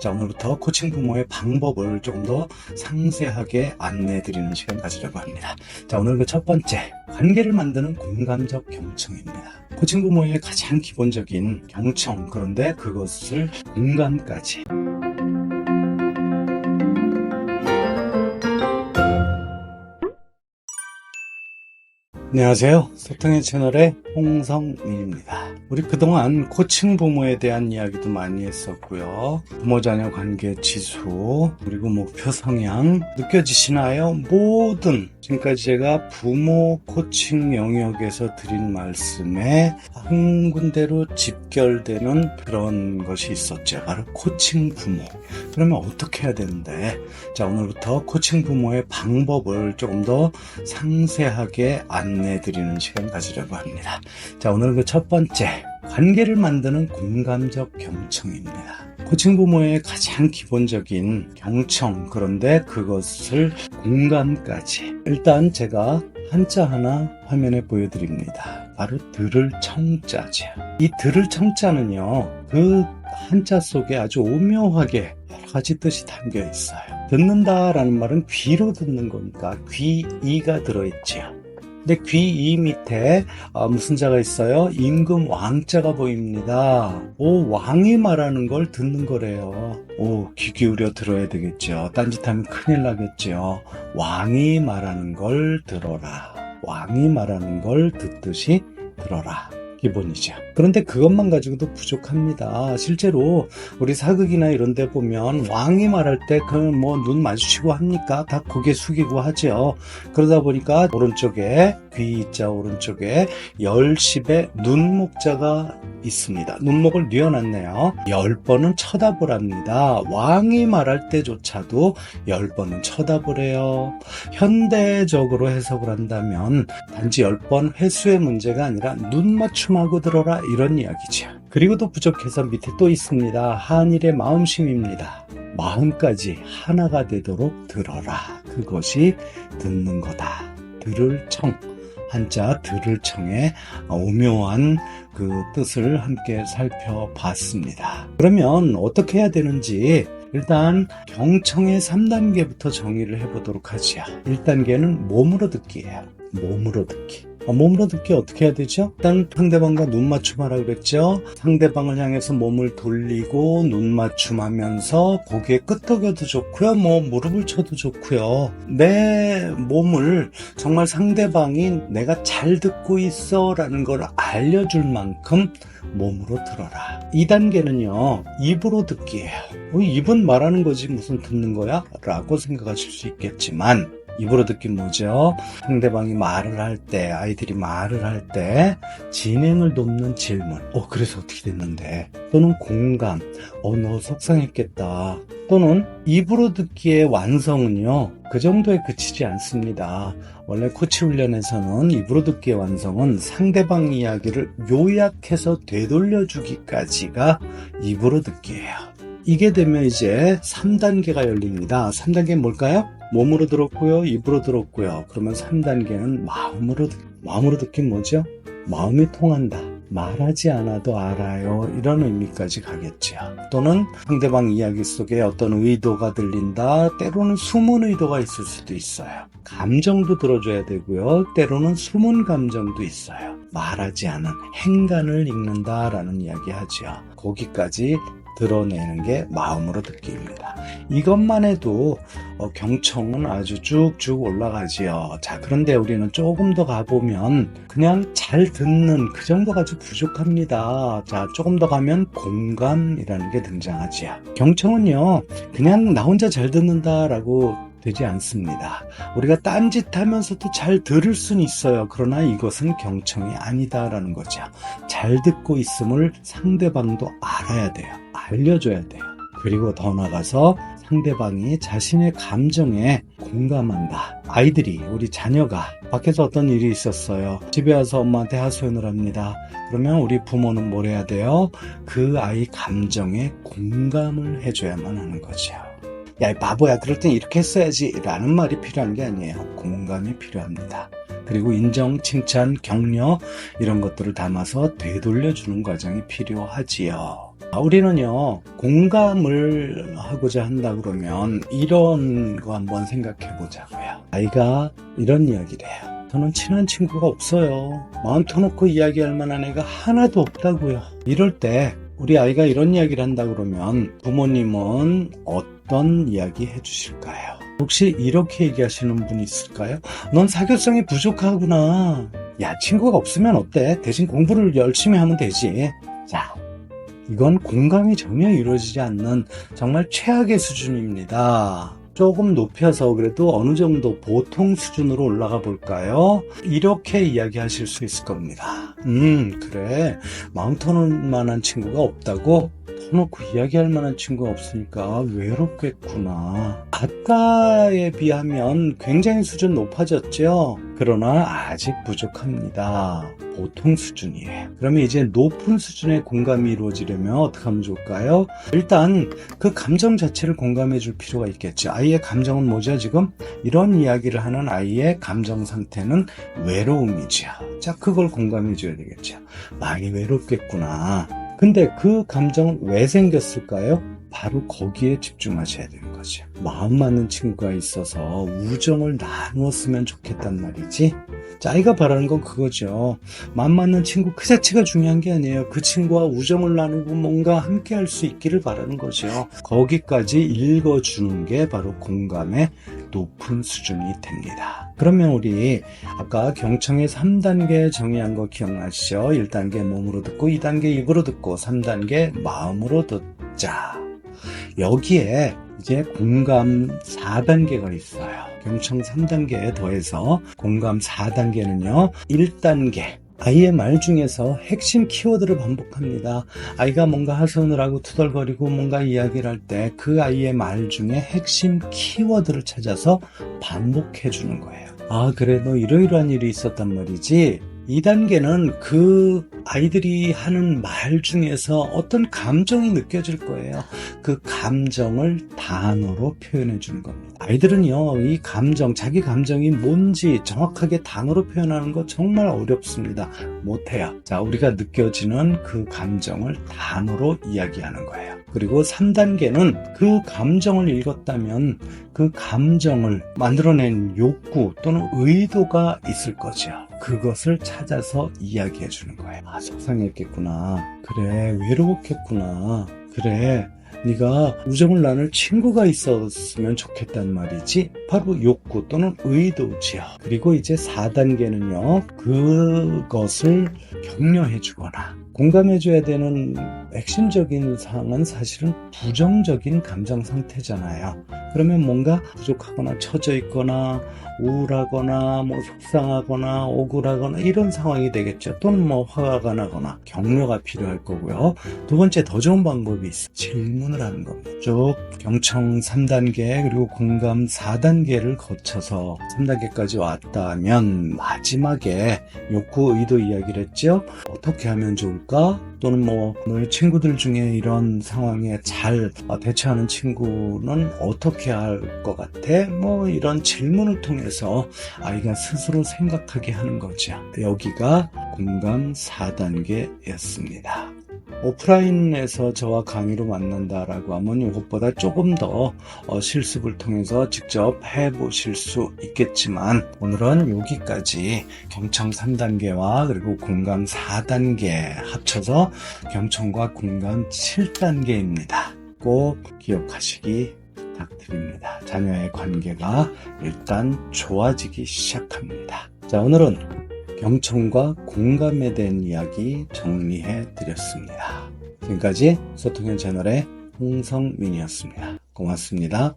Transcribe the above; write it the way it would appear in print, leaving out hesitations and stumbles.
자, 오늘부터 코칭 부모의 방법을 조금 더 상세하게 안내해 드리는 시간 가지려고 합니다. 자, 오늘 그 첫 번째, 관계를 만드는 공감적 경청입니다. 코칭 부모의 가장 기본적인 경청, 그런데 그것을 공감까지. 안녕하세요. 소통의 채널의 홍성민입니다. 우리 그동안 코칭 부모에 대한 이야기도 많이 했었고요. 부모-자녀 관계 지수, 그리고 목표 성향 느껴지시나요? 모든 지금까지 제가 부모 코칭 영역에서 드린 말씀에 한 군데로 집결되는 그런 것이 있었죠. 바로 코칭 부모. 그러면 어떻게 해야 되는데? 자, 오늘부터 코칭 부모의 방법을 조금 더 상세하게 안내해 드리는 시간 가지려고 합니다. 자, 오늘 그 첫 번째, 관계를 만드는 공감적 경청입니다. 코칭 부모의 가장 기본적인 경청, 그런데 그것을 공감까지. 일단 제가 한자 하나 화면에 보여드립니다. 바로 들을 청자죠. 이 들을 청자는요, 그 한자 속에 아주 오묘하게 여러 가지 뜻이 담겨 있어요. 듣는다라는 말은 귀로 듣는 거니까 귀이가 들어있죠. 근데 귀이 밑에 무슨 자가 있어요? 임금 왕자가 보입니다. 오, 왕이 말하는 걸 듣는 거래요. 오, 귀 기울여 들어야 되겠죠. 딴짓하면 큰일 나겠죠. 왕이 말하는 걸 들어라. 왕이 말하는 걸 듣듯이 들어라. 기본이죠. 그런데 그것만 가지고도 부족합니다. 실제로 우리 사극이나 이런 데 보면 왕이 말할 때 그 뭐 눈 마주치고 합니까? 다 고개 숙이고 하죠. 그러다 보니까 오른쪽에 귀자 오른쪽에 열십의 눈목자가 있습니다. 눈목을 뉘어놨네요. 10번은 쳐다보랍니다. 왕이 말할 때조차도 10번은 쳐다보래요. 현대적으로 해석을 한다면 단지 10번 횟수의 문제가 아니라 눈 맞춤하고 들어라, 이런 이야기죠. 그리고도 부족해서 밑에 또 있습니다. 한일의 마음심입니다. 마음까지 하나가 되도록 들어라. 그것이 듣는 거다. 들을 청. 한자 들을 청의 오묘한 그 뜻을 함께 살펴봤습니다. 그러면 어떻게 해야 되는지 일단 경청의 3단계부터 정의를 해보도록 하죠. 1단계는 몸으로 듣기예요. 몸으로 듣기. 몸으로 듣기 어떻게 해야 되죠? 일단 상대방과 눈 맞춤하라 그랬죠. 상대방을 향해서 몸을 돌리고 눈 맞춤하면서 고개 끄덕여도 좋고요. 뭐 무릎을 쳐도 좋고요. 내 몸을 정말 상대방이 내가 잘 듣고 있어 라는 걸 알려줄 만큼 몸으로 들어라. 2단계는요, 입으로 듣기예요. 입은 말하는 거지 무슨 듣는 거야? 라고 생각하실 수 있겠지만 입으로 듣기 뭐죠? 상대방이 말을 할 때, 아이들이 말을 할 때 진행을 돕는 질문. 그래서 어떻게 됐는데? 또는 공감. 너 속상했겠다. 또는 입으로 듣기의 완성은요, 그 정도에 그치지 않습니다. 원래 코치 훈련에서는 입으로 듣기의 완성은 상대방 이야기를 요약해서 되돌려주기까지가 입으로 듣기예요. 이게 되면 이제 3단계가 열립니다. 3단계는 뭘까요? 몸으로 들었고요. 입으로 들었고요. 그러면 3단계는 마음으로 듣긴 뭐죠? 마음이 통한다. 말하지 않아도 알아요. 이런 의미까지 가겠죠. 또는 상대방 이야기 속에 어떤 의도가 들린다. 때로는 숨은 의도가 있을 수도 있어요. 감정도 들어줘야 되고요. 때로는 숨은 감정도 있어요. 말하지 않은 행간을 읽는다라는 이야기 하죠. 거기까지 드러내는 게 마음으로 듣기입니다. 이것만 해도 경청은 아주 쭉쭉 올라가지요. 자, 그런데 우리는 조금 더 가보면 그냥 잘 듣는 그 정도가 아주 부족합니다. 자, 조금 더 가면 공감이라는 게 등장하지요. 경청은요, 그냥 나 혼자 잘 듣는다라고 되지 않습니다. 우리가 딴짓하면서도 잘 들을 수는 있어요. 그러나 이것은 경청이 아니다라는 거죠. 잘 듣고 있음을 상대방도 알아야 돼요. 알려줘야 돼요. 그리고 더 나아가서 상대방이 자신의 감정에 공감한다. 아이들이, 우리 자녀가 밖에서 어떤 일이 있었어요. 집에 와서 엄마한테 하소연을 합니다. 그러면 우리 부모는 뭘 해야 돼요? 그 아이 감정에 공감을 해줘야만 하는 거죠. 야, 이 바보야, 그럴 땐 이렇게 했어야지 라는 말이 필요한 게 아니에요. 공감이 필요합니다. 그리고 인정, 칭찬, 격려 이런 것들을 담아서 되돌려주는 과정이 필요하지요. 우리는요, 공감을 하고자 한다 그러면 이런 거 한번 생각해 보자고요. 아이가 이런 이야기를 해요. 저는 친한 친구가 없어요. 마음 터놓고 이야기할 만한 애가 하나도 없다고요. 이럴 때 우리 아이가 이런 이야기를 한다 그러면 부모님은 어떤 이야기 해주실까요? 혹시 이렇게 얘기하시는 분이 있을까요? 넌 사교성이 부족하구나. 야, 친구가 없으면 어때? 대신 공부를 열심히 하면 되지. 자, 이건 공감이 전혀 이루어지지 않는 정말 최악의 수준입니다. 조금 높여서 그래도 어느 정도 보통 수준으로 올라가 볼까요? 이렇게 이야기하실 수 있을 겁니다. 그래. 마음 터놓을 만한 친구가 없다고? 터놓고 이야기할 만한 친구가 없으니까 외롭겠구나. 아까에 비하면 굉장히 수준 높아졌죠? 그러나 아직 부족합니다. 보통 수준이에요. 그러면 이제 높은 수준의 공감이 이루어지려면 어떻게 하면 좋을까요? 일단 그 감정 자체를 공감해 줄 필요가 있겠죠. 아이의 감정은 뭐죠? 지금 이런 이야기를 하는 아이의 감정 상태는 외로움이죠. 자, 그걸 공감해 줘야 되겠죠. 많이 외롭겠구나. 근데 그 감정은 왜 생겼을까요? 바로 거기에 집중하셔야 되는 거죠. 마음 맞는 친구가 있어서 우정을 나누었으면 좋겠단 말이지. 자, 아이가 바라는 건 그거죠. 마음 맞는 친구 그 자체가 중요한 게 아니에요. 그 친구와 우정을 나누고 뭔가 함께 할 수 있기를 바라는 거죠. 거기까지 읽어주는 게 바로 공감의 높은 수준이 됩니다. 그러면 우리 아까 경청의 3단계 정의한 거 기억나시죠? 1단계 몸으로 듣고 2단계 입으로 듣고 3단계 마음으로 듣자. 여기에 이제 공감 4단계가 있어요. 경청 3단계에 더해서 공감 4단계는요. 1단계 아이의 말 중에서 핵심 키워드를 반복합니다. 아이가 뭔가 하소연을 하고 투덜거리고 뭔가 이야기를 할 때 그 아이의 말 중에 핵심 키워드를 찾아서 반복해 주는 거예요. 아, 그래, 너 이러이러한 일이 있었단 말이지. 2단계는 그 아이들이 하는 말 중에서 어떤 감정이 느껴질 거예요. 그 감정을 단어로 표현해 주는 겁니다. 아이들은요, 이 감정, 자기 감정이 뭔지 정확하게 단어로 표현하는 거 정말 어렵습니다. 못해요. 자, 우리가 느껴지는 그 감정을 단어로 이야기하는 거예요. 그리고 3단계는 그 감정을 읽었다면 그 감정을 만들어낸 욕구 또는 의도가 있을 거죠. 그것을 찾아서 이야기해 주는 거예요. 아, 속상했겠구나. 그래, 외로웠겠구나. 그래, 네가 우정을 나눌 친구가 있었으면 좋겠단 말이지. 바로 욕구 또는 의도지요. 그리고 이제 4단계는요. 그것을 격려해 주거나 공감해 줘야 되는 핵심적인 사항은 사실은 부정적인 감정 상태잖아요. 그러면 뭔가 부족하거나 처져 있거나 우울하거나 뭐 속상하거나 억울하거나 이런 상황이 되겠죠. 또는 뭐 화가 나거나 격려가 필요할 거고요. 두 번째 더 좋은 방법이 있어요. 질문을 하는 겁니다. 쭉 경청 3단계 그리고 공감 4단계를 거쳐서 3단계까지 왔다면 마지막에 욕구 의도 이야기를 했죠. 어떻게 하면 좋을까? 또는 뭐 너의 친구들 중에 이런 상황에 잘 대처하는 친구는 어떻게 할 것 같아? 뭐 이런 질문을 통해서 아이가 스스로 생각하게 하는 거죠. 여기가 공감 4단계였습니다. 오프라인에서 저와 강의로 만난다라고 하면 이것보다 조금 더 실습을 통해서 직접 해보실 수 있겠지만 오늘은 여기까지 경청 3단계와 그리고 공감 4단계 합쳐서 경청과 공감 7단계입니다. 꼭 기억하시기 부탁드립니다. 자녀의 관계가 일단 좋아지기 시작합니다. 자, 오늘은 경청과 공감에 대한 이야기 정리해 드렸습니다. 지금까지 소통형 채널의 홍성민이었습니다. 고맙습니다.